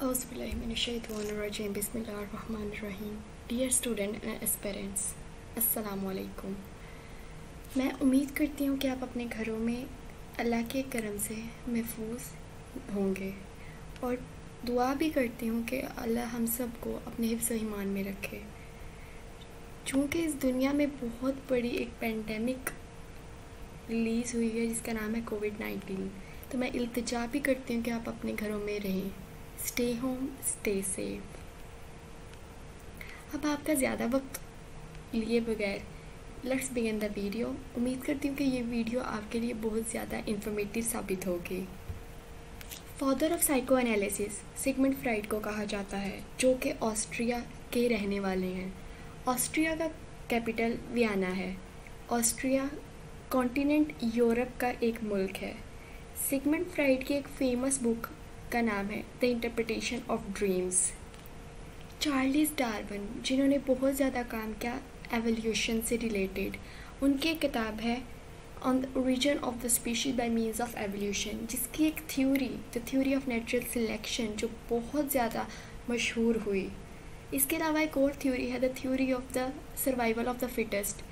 Auzubillahiminash-shaytanir-rajim. Bismillahir-rahmanir-rahim. Dear student and aspirants, अस्सलाम वालेकुम। मैं उम्मीद करती हूँ कि आप अपने घरों में अल्लाह के करम से महफूज होंगे और दुआ भी करती हूँ कि अल्लाह हम सबको अपने हिफ्ज़ व ईमान में रखे। चूँकि इस दुनिया में बहुत बड़ी एक पेंडेमिक रिलीज़ हुई है जिसका नाम है कोविड-19, तो मैं इल्तिजा भी करती हूँ कि आप अपने घरों में रहें। Stay home, stay safe. अब आपका ज़्यादा वक्त लिए बगैर लेट्स बिगिन द वीडियो। उम्मीद करती हूँ कि ये वीडियो आपके लिए बहुत ज़्यादा इंफॉर्मेटिव साबित होगी। Father of psycho analysis Sigmund Freud को कहा जाता है, जो कि ऑस्ट्रिया के रहने वाले हैं। ऑस्ट्रिया का कैपिटल वियना है। ऑस्ट्रिया कॉन्टिनेंट यूरोप का एक मुल्क है। सिगमंड फ्राइड की एक फेमस बुक का नाम है the interpretation of dreams. Charles Darwin, जिन्होंने बहुत ज़्यादा काम किया एवोल्यूशन से रिलेटेड, उनकी एक किताब है on the origin of the species bye means of evolution, जिसकी एक theory the theory of natural selection जो बहुत ज़्यादा मशहूर हुई। इसके अलावा एक और थ्योरी है the theory of the survival of the fittest,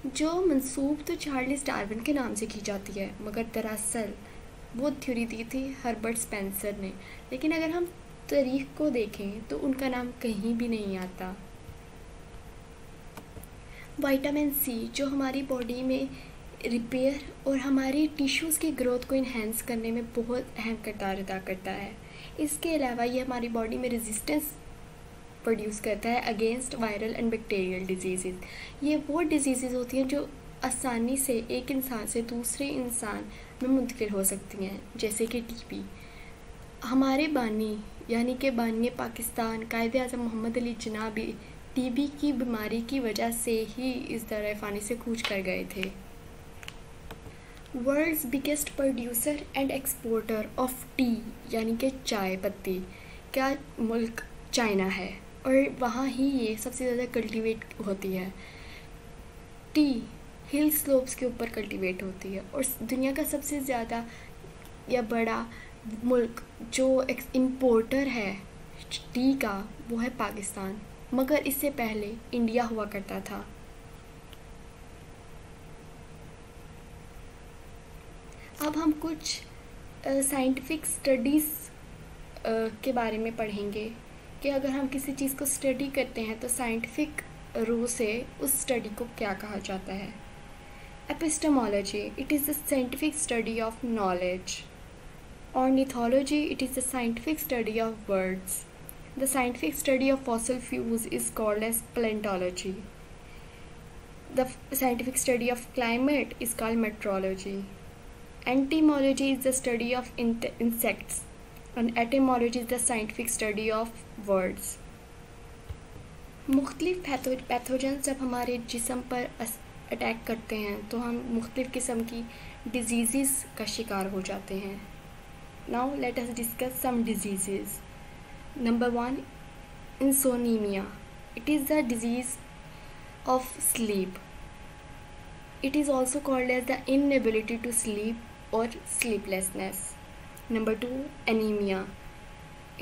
जो मंसूब तो चार्ल्स डार्विन के नाम से की जाती है, मगर दरअसल वो थ्योरी दी थी हर्बर्ट स्पेंसर ने। लेकिन अगर हम तारीख को देखें तो उनका नाम कहीं भी नहीं आता। विटामिन सी, जो हमारी बॉडी में रिपेयर और हमारी टिश्यूज़ की ग्रोथ को इन्हेंस करने में बहुत अहम किरदार अदा करता है। इसके अलावा ये हमारी बॉडी में रेजिस्टेंस प्रोड्यूस करता है against viral and bacterial disease. ये वो डिजीज़ होती हैं जो आसानी से एक इंसान से दूसरे इंसान में मुंतकिल हो सकती हैं, जैसे कि टीबी। हमारे बानी यानी कि बानी पाकिस्तान कायद-ए-आज़म मोहम्मद अली जिन्ना भी टीबी की बीमारी की वजह से ही इस दर फ़ानी से कूच कर गए थे। World's biggest producer and exporter of tea यानी कि चाय पत्ती का मुल्क चाइना है, और वहाँ ही ये सबसे ज़्यादा कल्टीवेट होती है। टी हिल स्लोप्स के ऊपर कल्टीवेट होती है, और दुनिया का सबसे ज़्यादा या बड़ा मुल्क जो इंपोर्टर है टी का वो है पाकिस्तान, मगर इससे पहले इंडिया हुआ करता था। अब हम कुछ साइंटिफिक स्टडीज़ के बारे में पढ़ेंगे कि अगर हम किसी चीज़ को स्टडी करते हैं तो साइंटिफिक रू से उस स्टडी को क्या कहा जाता है। Epistemology, it is the scientific study of knowledge. Ornithology, it is the scientific study of birds. The scientific study of fossil fuels is called as paleontology. The scientific study of climate is called meteorology. Entomology is the study of insects, and etymology is the scientific study of words. मुख्तलिफ pathogen जब हमारे जिस्म पर attack करते हैं तो हम मुख्तलिफ़ किस्म की डिजीज़ का शिकार हो जाते हैं। Now let us discuss some disease. Number 1, insomnia. It is the disease of sleep. It is also called as the inability to sleep और sleeplessness. Number 2, anaemia.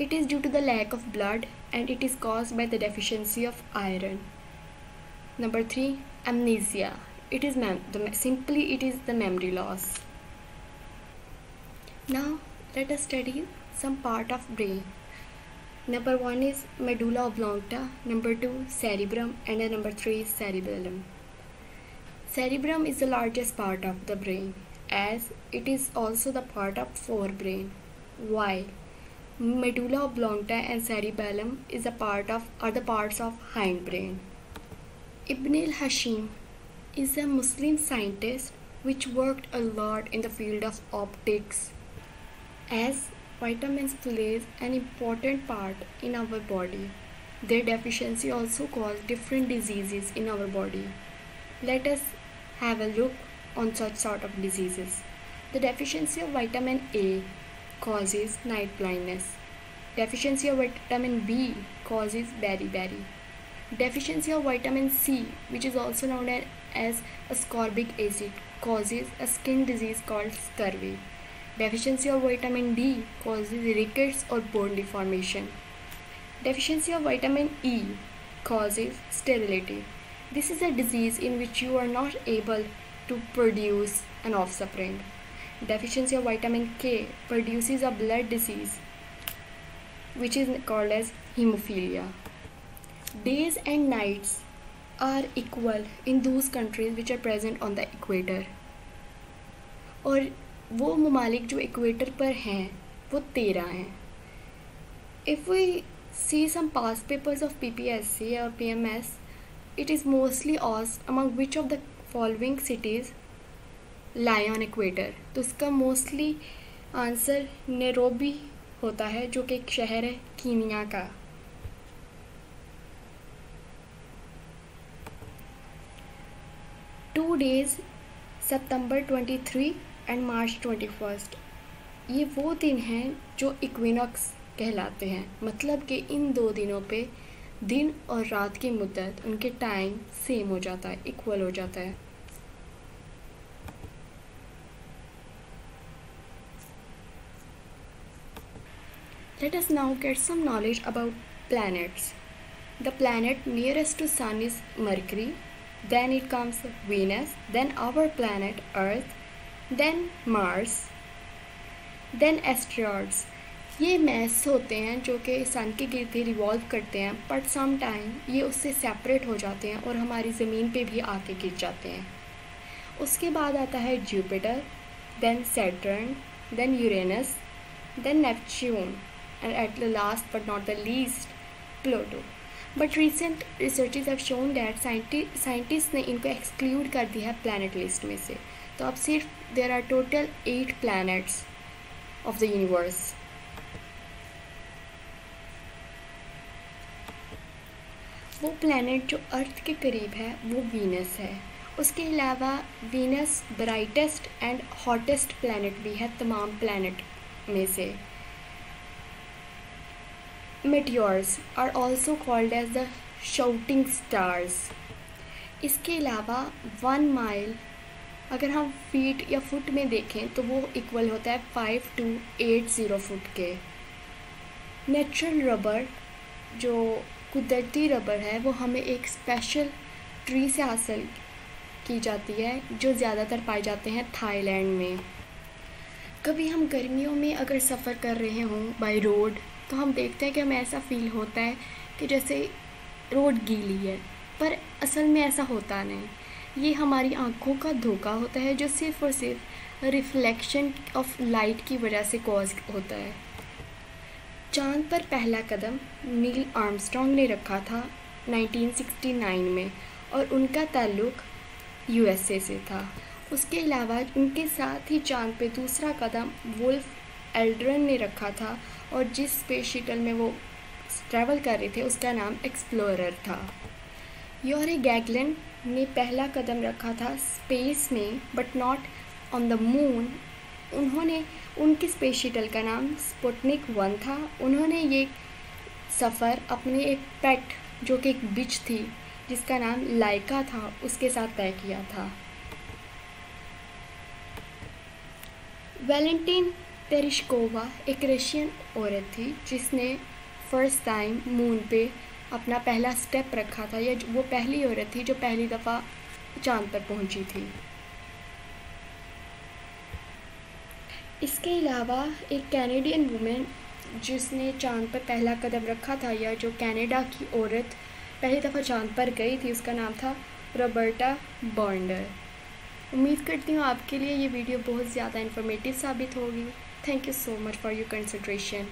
It is due to the lack of blood and it is caused by the deficiency of iron. Number 3, amnesia. It is simply it is the memory loss. Now let us study some part of brain. Number 1 is medulla oblongata, number 2 cerebrum, and number 3 is cerebellum. Cerebrum is the largest part of the brain, as it is also the part of forebrain. Why? Medulla oblongata and cerebellum are the parts of hindbrain. Ibn al-Hashim is a Muslim scientist which worked a lot in the field of optics, as vitamins plays an important part in our body. Their deficiency also causes different diseases in our body. Let us have a look on such sort of diseases. The deficiency of vitamin A causes night blindness. Deficiency of vitamin B causes beriberi. Deficiency of vitamin C, which is also known as ascorbic acid, causes a skin disease called scurvy. Deficiency of vitamin D causes rickets or bone deformation. Deficiency of vitamin E causes sterility. This is a disease in which you are not able to produce an offspring. Deficiency of vitamin K produces a blood disease which is called as hemophilia. Days and nights are equal in those countries which are present on the equator. और वो ममालिक जो equator पर हैं वो 13 हैं. If we see some past papers of PPSC or PMS, it is mostly asked among which of the following cities lie on equator. तो इसका मोस्टली आंसर नैरोबी होता है जो कि एक शहर है कीनिया का. Two days, September 23 एंड मार्च 21, ये वो दिन हैं जो इक्विनॉक्स कहलाते हैं. मतलब कि इन 2 दिनों पे दिन और रात की मुद्दत उनके टाइम सेम हो जाता है, इक्वल हो जाता है. Let us now get some knowledge about planets. The planet nearest to Sun is Mercury, then it comes Venus, then our planet Earth, then Mars, then asteroids. ये मैस होते हैं जो कि सन के गिर्द रिवॉल्व करते हैं, बट सम टाइम ये उससे सेपरेट हो जाते हैं और हमारी ज़मीन पे भी आके गिर जाते हैं. उसके बाद आता है Jupiter, then Saturn, then Uranus, then Neptune and at the last but not the least Pluto. But recent researches have shown that scientist ने इनको एक्सक्लूड कर दिया है प्लैनेट लिस्ट में से. तो अब सिर्फ there are total 8 planets of the universe. वो प्लैनेट जो अर्थ के करीब है वो वीनस है. उसके अलावा Venus brightest and hottest planet भी है तमाम प्लैनेट में से. Meteors are also called as the shouting stars. इसके अलावा 1 माइल अगर हम फीट या फुट में देखें तो वो इक्वल होता है 5 to 80 फुट के. नेचुरल रबर जो कुदरती रबर है वो हमें एक स्पेशल ट्री से हासिल की जाती है जो ज़्यादातर पाए जाते हैं थाईलैंड में. कभी हम गर्मियों में अगर सफ़र कर रहे हों बाय रोड तो हम देखते हैं कि हमें ऐसा फील होता है कि जैसे रोड गीली है, पर असल में ऐसा होता नहीं. ये हमारी आँखों का धोखा होता है जो सिर्फ़ और सिर्फ रिफ्लेक्शन ऑफ लाइट की वजह से कॉज होता है. चाँद पर पहला कदम नील आर्मस्ट्रॉन्ग ने रखा था 1969 में और उनका ताल्लुक़ USA से था. उसके अलावा उनके साथ ही चाँद पे दूसरा कदम वुल्फ एल्ड्रिन ने रखा था और जिस स्पेस शटल में वो ट्रैवल कर रहे थे उसका नाम एक्सप्लोरर था. यूरी गैगलिन ने पहला कदम रखा था स्पेस में but not on the moon. उन्होंने उनकी स्पेस शटल का नाम स्पुतनिक 1 था. उन्होंने ये सफ़र अपने एक पेट जो कि एक बिच थी जिसका नाम लाइका था उसके साथ तय किया था. वैलेंटीन तेरेश्कोवा एक रशियन औरत थी जिसने फर्स्ट टाइम मून पे अपना पहला स्टेप रखा था. या वो पहली औरत थी जो पहली दफ़ा चाँद पर पहुंची थी. इसके अलावा एक कैनेडियन वुमेन जिसने चाँद पर पहला कदम रखा था या जो कनाडा की औरत पहली दफ़ा चाँद पर गई थी उसका नाम था रॉबर्टा बॉन्डर. उम्मीद करती हूँ आपके लिए ये वीडियो बहुत ज़्यादा इन्फॉर्मेटिव साबित होगी. Thank you so much for your consideration.